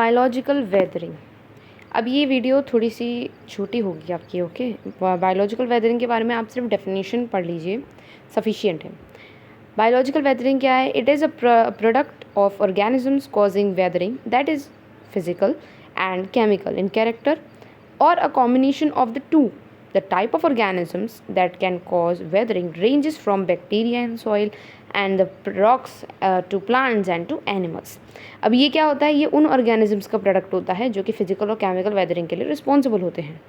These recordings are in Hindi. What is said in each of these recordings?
Biological weathering. अब ये वीडियो थोड़ी सी छोटी होगी आपकी, ओके। बायोलॉजिकल वेदरिंग के बारे में आप सिर्फ डेफिनेशन पढ़ लीजिए, सफिशिएंट है। बायोलॉजिकल वेदरिंग क्या है? It is a product of organisms causing weathering that is physical and chemical in character or a combination of the two. The type of organisms that can cause weathering ranges from bacteria in soil and the rocks to plants and to animals. अब ये क्या होता है? ये उन ऑर्गेनिजम्स का प्रोडक्ट होता है जो कि फिजिकल और केमिकल वेदरिंग के लिए रिस्पॉन्सिबल होते हैं,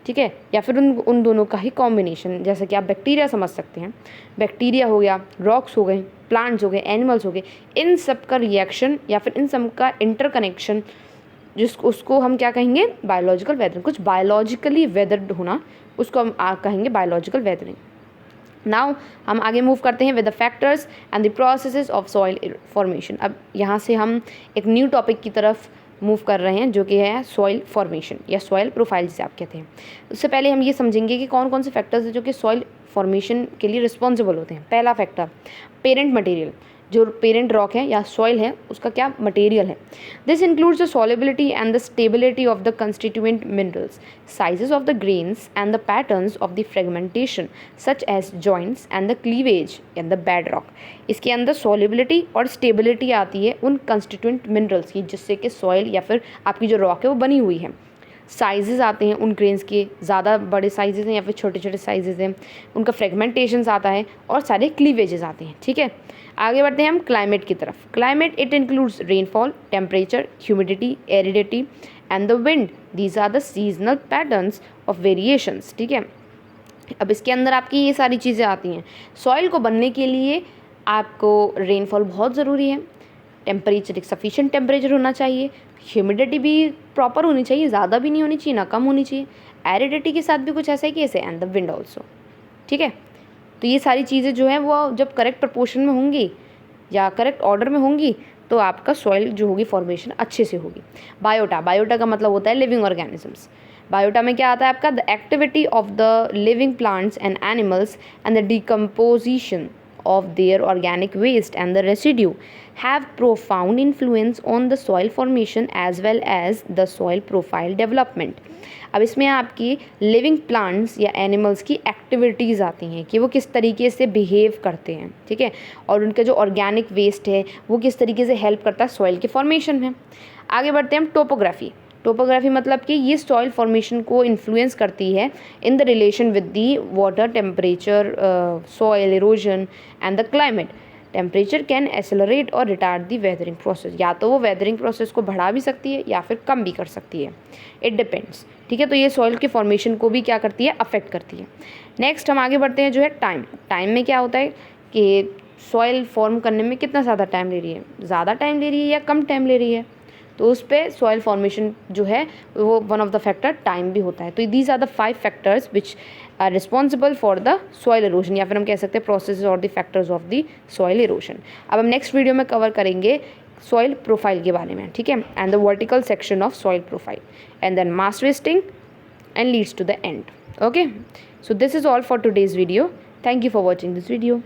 ठीक है, या फिर उन दोनों का ही कॉम्बिनेशन। जैसे कि आप बैक्टीरिया समझ सकते हैं, बैक्टीरिया हो गया, रॉक्स हो गए, प्लांट्स हो गए, एनिमल्स हो गए, इन सब का रिएक्शन या फिर इन सब का इंटरकनेक्शन जिसको उसको हम क्या कहेंगे? Biological weathering. कुछ बायोलॉजिकली वेदर्ड होना, उसको हम कहेंगे बायोलॉजिकल वेदरिंग। नाउ हम आगे मूव करते हैं with the factors and the processes of soil formation. अब यहाँ से हम एक न्यू टॉपिक की तरफ मूव कर रहे हैं जो कि है सॉइल फॉर्मेशन या सॉइल प्रोफाइल जिसे आप कहते हैं। उससे पहले हम ये समझेंगे कि कौन कौन से फैक्टर्स हैं जो कि सॉइल फॉर्मेशन के लिए रिस्पॉन्सिबल होते हैं। पहला फैक्टर पेरेंट मटेरियल, जो पेरेंट रॉक है या सॉइल है उसका क्या मटेरियल है। This includes the solubility and the stability of the constituent minerals, sizes of the grains and the patterns of the fragmentation such as joints and the cleavage and the bed rock. इसके अंदर सॉलिबिलिटी और स्टेबिलिटी आती है उन कंस्टिट्यूएंट मिनरल्स की जिससे कि सॉइल या फिर आपकी जो रॉक है वो बनी हुई है। साइजेस आते हैं उन ग्रेन्स के, ज़्यादा बड़े साइजेस हैं या फिर छोटे छोटे साइजेस हैं, उनका फ्रेगमेंटेशंस आता है और सारे क्लीवेजेस आते हैं, ठीक है। आगे बढ़ते हैं हम क्लाइमेट की तरफ। Climate it includes rainfall, temperature, humidity, aridity and the wind. These are the seasonal patterns of variations, ठीक है। अब इसके अंदर आपकी ये सारी चीज़ें आती हैं। सॉइल को बनने के लिए आपको रेनफॉल बहुत ज़रूरी है, टेम्परेचर एक सफिशिएंट टेम्परेचर होना चाहिए, ह्यूमिडिटी भी प्रॉपर होनी चाहिए, ज़्यादा भी नहीं होनी चाहिए ना कम होनी चाहिए, एरिडिटी के साथ भी कुछ ऐसा ही केस है, एंड द विंड ऑल्सो, ठीक है। तो ये सारी चीज़ें जो हैं वो जब करेक्ट प्रपोर्शन में होंगी या करेक्ट ऑर्डर में होंगी तो आपका सॉइल जो होगी फॉर्मेशन अच्छे से होगी। बायोटा, बायोटा का मतलब होता है लिविंग ऑर्गेनिजम्स। बायोटा में क्या आता है आपका? The activity of the living plants and animals and the decomposition of their organic waste and the residue have profound influence on the soil formation as well as the soil profile development. अब इसमें आपकी लिविंग प्लांट्स या एनिमल्स की एक्टिविटीज़ आती हैं कि वो किस तरीके से बिहेव करते हैं, ठीक है, और उनका जो ऑर्गेनिक वेस्ट है वो किस तरीके से हेल्प करता है सॉइल के फॉर्मेशन में। आगे बढ़ते हैं हम टोपोग्राफी। टोपोग्राफी मतलब कि ये सॉइल फॉर्मेशन को इन्फ्लुएंस करती है in the relation with the water, temperature, soil erosion and the climate. Temperature can accelerate और रिटार्ड दी वेदरिंग प्रोसेस, या तो वो वेदरिंग प्रोसेस को बढ़ा भी सकती है या फिर कम भी कर सकती है, इट डिपेंड्स, ठीक है। तो ये सॉइल के फॉर्मेशन को भी क्या करती है? अफेक्ट करती है। नेक्स्ट हम आगे बढ़ते हैं जो है टाइम। टाइम में क्या होता है कि सॉइल फॉर्म करने में कितना ज़्यादा टाइम ले रही है, ज़्यादा टाइम ले रही है या कम टाइम ले रही है, तो उस पर सॉइल फॉर्मेशन जो है वो one of the factor time भी होता है। तो these are the 5 factors which are responsible for the soil erosion, या फिर हम कह सकते हैं प्रोसेस और the factors of the soil erosion. अब हम नेक्स्ट वीडियो में कवर करेंगे सॉइल प्रोफाइल के बारे में, ठीक है, and the vertical section of soil profile and then mass wasting and leads to the end, okay. So this is all for today's video. Thank you for watching this video.